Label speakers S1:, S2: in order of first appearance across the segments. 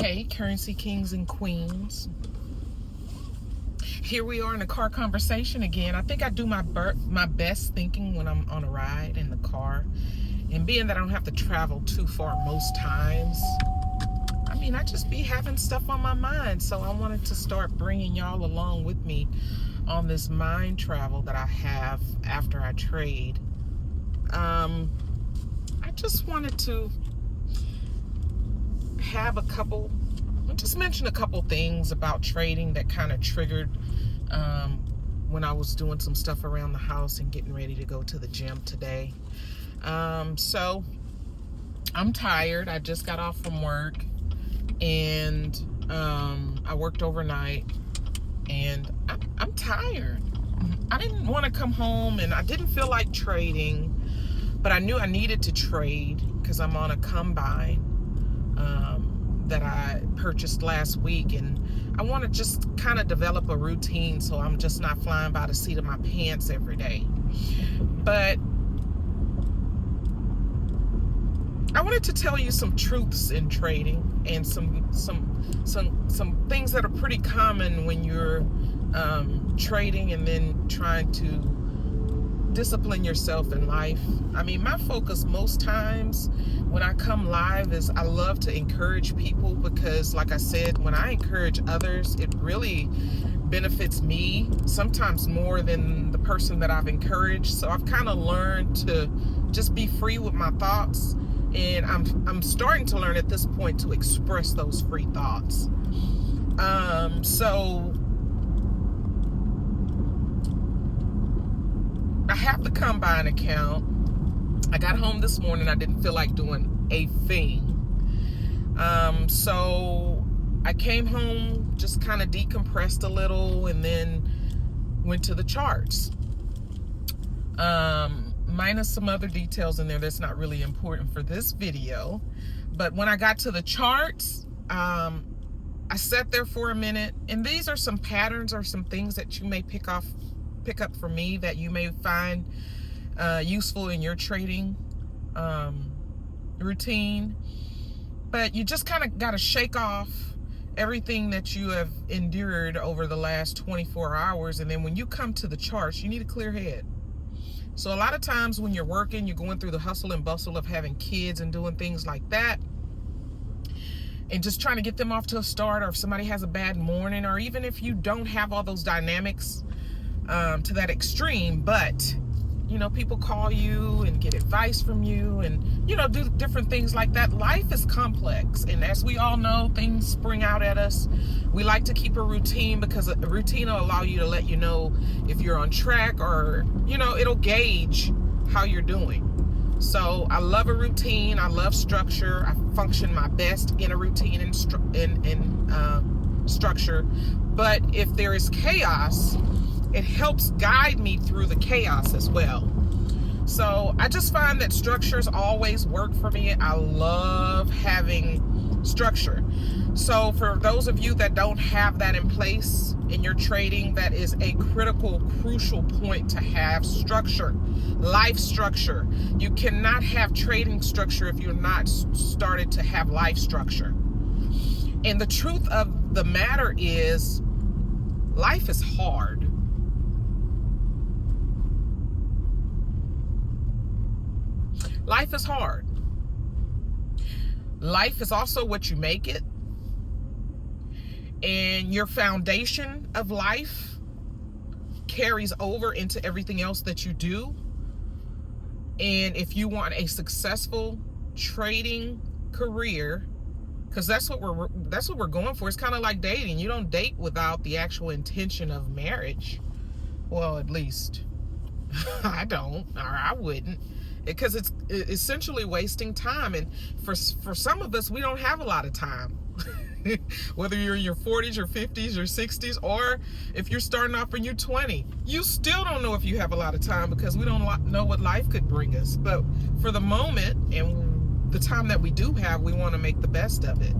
S1: Hey, currency kings and queens. Here we are in a car conversation again. I think I do my best thinking when I'm on a ride in the car. And being that I don't have to travel too far most times, I just be having stuff on my mind. So I wanted to start bringing y'all along with me on this mind travel that I have after I trade. I just wanted to just mention a couple things about trading that kind of triggered when I was doing some stuff around the house and getting ready to go to the gym today. So I'm tired. I just got off from work and I worked overnight and I'm tired. I didn't want to come home and I didn't feel like trading, but I knew I needed to trade because I'm on a combine that I purchased last week, and I want to just kind of develop a routine so I'm just not flying by the seat of my pants every day. But I wanted to tell you some truths in trading and some things that are pretty common when you're trading and then trying to discipline yourself in life. My focus most times when I come live is I love to encourage people because, like I said, when I encourage others, it really benefits me, sometimes more than the person that I've encouraged. So I've kind of learned to just be free with my thoughts, and I'm starting to learn at this point to express those free thoughts. So I have the combine account. I got home this morning. I didn't feel like doing a thing. So I came home, just kind of decompressed a little, and then went to the charts. Minus some other details in there that's not really important for this video. But when I got to the charts, I sat there for a minute, and these are some patterns or some things that you may pick up from me that you may find useful in your trading routine. But you just kind of got to shake off everything that you have endured over the last 24 hours, and then when you come to the charts, you need a clear head. So a lot of times when you're working, you're going through the hustle and bustle of having kids and doing things like that, and just trying to get them off to a start, or if somebody has a bad morning, or even if you don't have all those dynamics to that extreme, but people call you and get advice from you and do different things like that. Life is complex, and as we all know, things spring out at us. We like to keep a routine because a routine will allow you to let you know if you're on track, or it'll gauge how you're doing. So I love a routine. I love structure. I function my best in a routine and structure. But if there is chaos, it helps guide me through the chaos as well. So I just find that structures always work for me. I love having structure. So for those of you that don't have that in place in your trading, that is a crucial point to have structure, life structure. You cannot have trading structure if you're not started to have life structure. And the truth of the matter is, life is hard. Life is hard. Life is also what you make it. And your foundation of life carries over into everything else that you do. And if you want a successful trading career, because that's what we're going for. It's kind of like dating. You don't date without the actual intention of marriage. Well, at least I don't, or I wouldn't. Because it's essentially wasting time, and for some of us, we don't have a lot of time. Whether you're in your 40s or 50s or 60s, or if you're starting off and you're 20, you still don't know if you have a lot of time, because we don't know what life could bring us. But for the moment and the time that we do have, we want to make the best of it.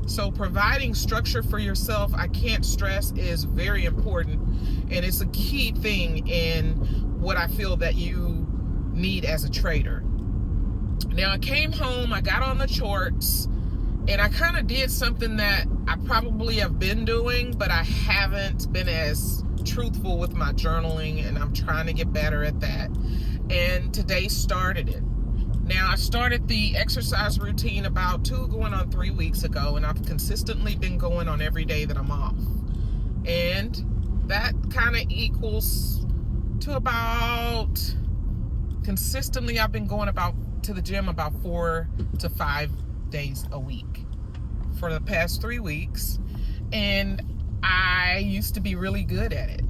S1: So providing structure for yourself, I can't stress, is very important, and it's a key thing in what I feel that you need as a trader. Now I came home, I got on the charts, And I kind of did something that I probably have been doing, but I haven't been as truthful with my journaling, and I'm trying to get better at that. And today started it. Now, I started the exercise routine about 3 weeks ago, and I've consistently been going on every day that I'm off. And that kind of equals to about, consistently, I've been going to the gym about 4 to 5 days a week for the past 3 weeks. And I used to be really good at it.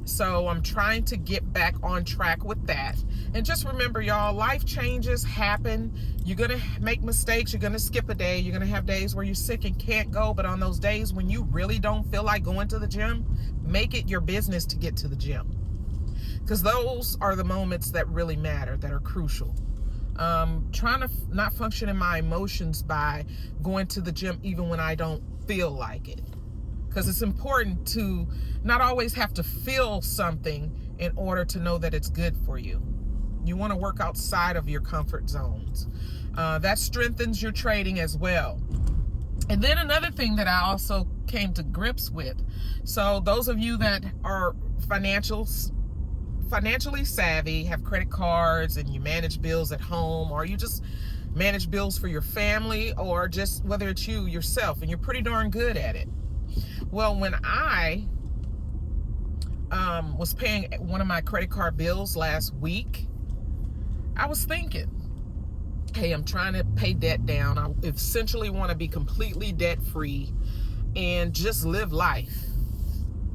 S1: So I'm trying to get back on track with that. And just remember, y'all, life changes happen. You're going to make mistakes. You're going to skip a day. You're going to have days where you're sick and can't go. But on those days when you really don't feel like going to the gym, make it your business to get to the gym. Because those are the moments that really matter, that are crucial. Trying to not function in my emotions by going to the gym even when I don't feel like it. Because it's important to not always have to feel something in order to know that it's good for you. You want to work outside of your comfort zones. That strengthens your trading as well. And then another thing that I also came to grips with. So those of you that are financially savvy, have credit cards, and you manage bills at home, or you just manage bills for your family, or just whether it's you yourself, and you're pretty darn good at it. Well, when I was paying one of my credit card bills last week, I was thinking, hey, I'm trying to pay debt down. I essentially want to be completely debt-free and just live life.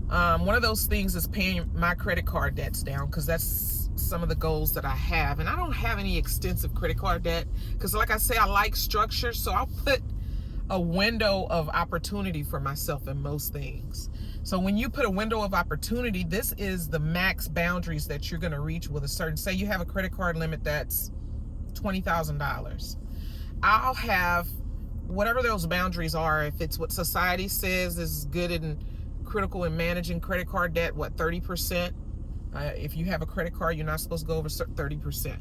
S1: One of those things is paying my credit card debts down, because that's some of the goals that I have. And I don't have any extensive credit card debt because, like I say, I like structure. So I'll put a window of opportunity for myself in most things. So when you put a window of opportunity, this is the max boundaries that you're going to reach with a certain, say you have a credit card limit that's $20,000. I'll have whatever those boundaries are. If it's what society says is good and critical in managing credit card debt, 30%. If you have a credit card, you're not supposed to go over 30%.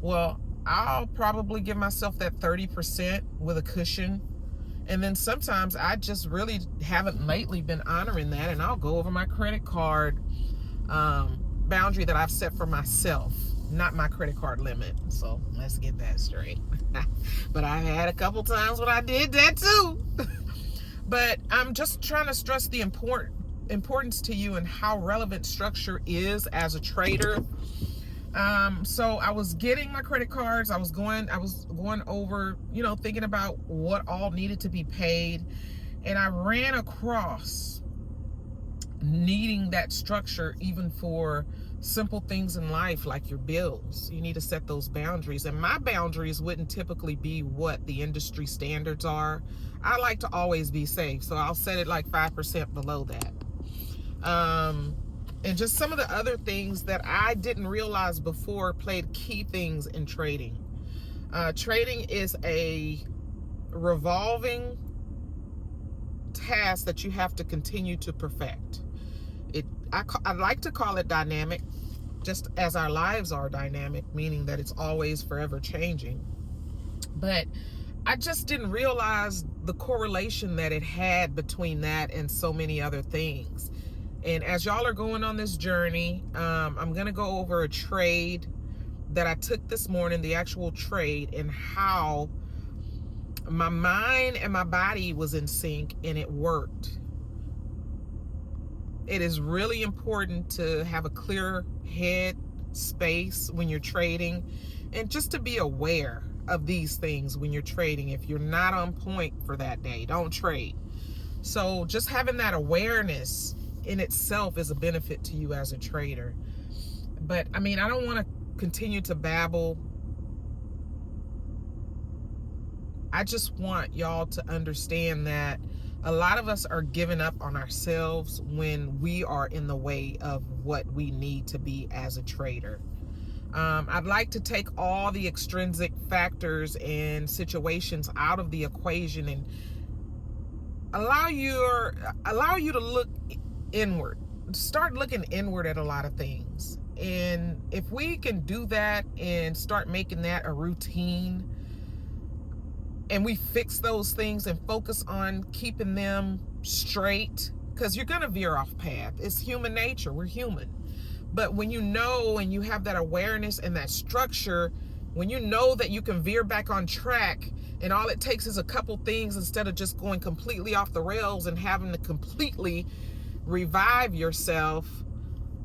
S1: Well, I'll probably give myself that 30% with a cushion. And then sometimes I just really haven't lately been honoring that, and I'll go over my credit card boundary that I've set for myself, not my credit card limit. So let's get that straight. But I've had a couple times when I did that too. But I'm just trying to stress the importance to you and how relevant structure is as a trader. So I was getting my credit cards. I was going over, thinking about what all needed to be paid. And I ran across needing that structure even for simple things in life, like your bills. You need to set those boundaries. And my boundaries wouldn't typically be what the industry standards are. I like to always be safe. So I'll set it like 5% below that. And just some of the other things that I didn't realize before played key things in trading. Trading is a revolving task that you have to continue to perfect. I like to call it dynamic, just as our lives are dynamic, meaning that it's always forever changing. But I just didn't realize the correlation that it had between that and so many other things. And as y'all are going on this journey, I'm going to go over a trade that I took this morning, the actual trade, and how my mind and my body was in sync and it worked. It is really important to have a clear head space when you're trading, and just to be aware of these things when you're trading. If you're not on point for that day, don't trade. So just having that awareness in itself is a benefit to you as a trader. But I don't want to continue to babble. I just want y'all to understand that a lot of us are giving up on ourselves when we are in the way of what we need to be as a trader. I'd like to take all the extrinsic factors and situations out of the equation and allow you to look inward. Start looking inward at a lot of things. And if we can do that and start making that a routine, and we fix those things and focus on keeping them straight, because you're going to veer off path. It's human nature. We're human. But when you know and you have that awareness and that structure, when you know that you can veer back on track, and all it takes is a couple things instead of just going completely off the rails and having to completely revive yourself.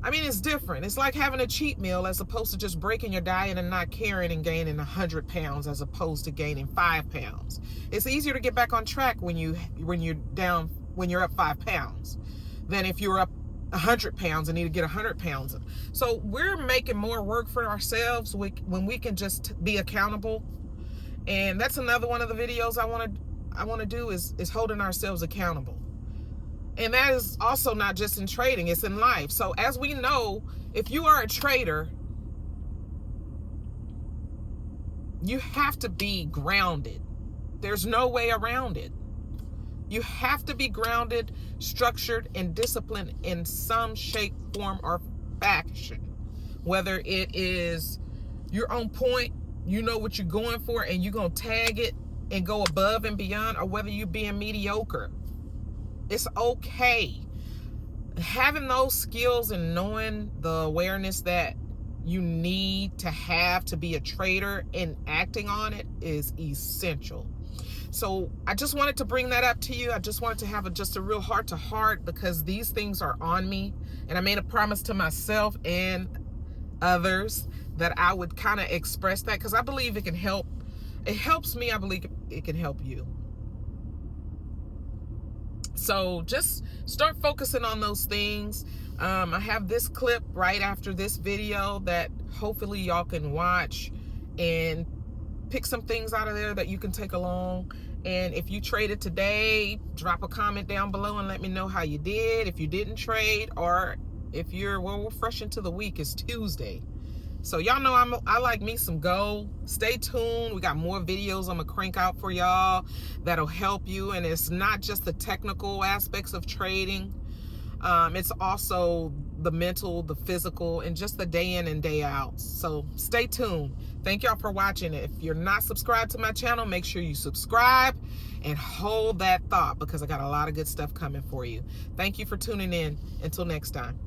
S1: I mean, it's different. It's like having a cheat meal as opposed to just breaking your diet and not caring and gaining 100 pounds as opposed to gaining 5 pounds. It's easier to get back on track when you're up 5 pounds than if you're up 100 pounds and need to get 100 pounds. So we're making more work for ourselves when we can just be accountable. And that's another one of the videos I want to do is holding ourselves accountable. And that is also not just in trading, it's in life. So as we know, if you are a trader, you have to be grounded. There's no way around it. You have to be grounded, structured, and disciplined in some shape, form, or fashion. Whether it is you're on point, you know what you're going for, and you're going to tag it and go above and beyond, or whether you're being mediocre. It's okay. Having those skills and knowing the awareness that you need to have to be a trader and acting on it is essential. So I just wanted to bring that up to you. I just wanted to have just a real heart to heart, because these things are on me, and I made a promise to myself and others that I would kind of express that, because I believe it can help. It helps me. I believe it can help you. So just start focusing on those things. I have this clip right after this video that hopefully y'all can watch and pick some things out of there that you can take along. And if you traded today, drop a comment down below and let me know how you did. If you didn't trade, or if we're fresh into the week, it's Tuesday. So y'all know I like me some gold. Stay tuned. We got more videos I'm gonna crank out for y'all that'll help you. And it's not just the technical aspects of trading. It's also the mental, the physical, and just the day in and day out. So stay tuned. Thank y'all for watching. If you're not subscribed to my channel, make sure you subscribe and hold that thought, because I got a lot of good stuff coming for you. Thank you for tuning in. Until next time.